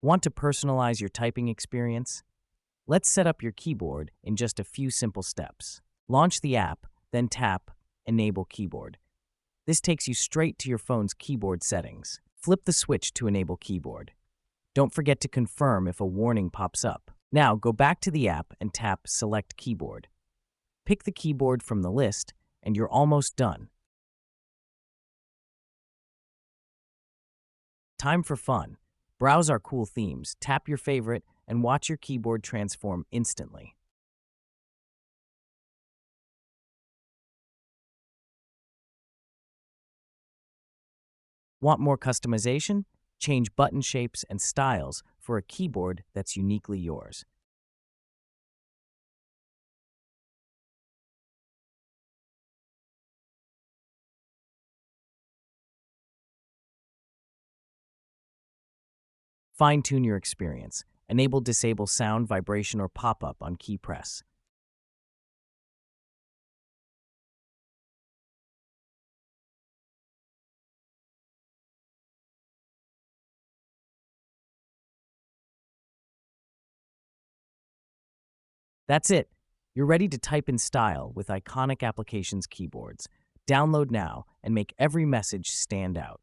Want to personalize your typing experience? Let's set up your keyboard in just a few simple steps. Launch the app, then tap Enable Keyboard. This takes you straight to your phone's keyboard settings. Flip the switch to enable keyboard. Don't forget to confirm if a warning pops up. Now go back to the app and tap Select Keyboard. Pick the keyboard from the list and you're almost done. Time for fun. Browse our cool themes, tap your favorite, and watch your keyboard transform instantly. Want more customization? Change button shapes and styles for a keyboard that's uniquely yours. Fine-tune your experience. Enable disable sound, vibration, or pop-up on key press. That's it. You're ready to type in style with iconic applications keyboards. Download now and make every message stand out.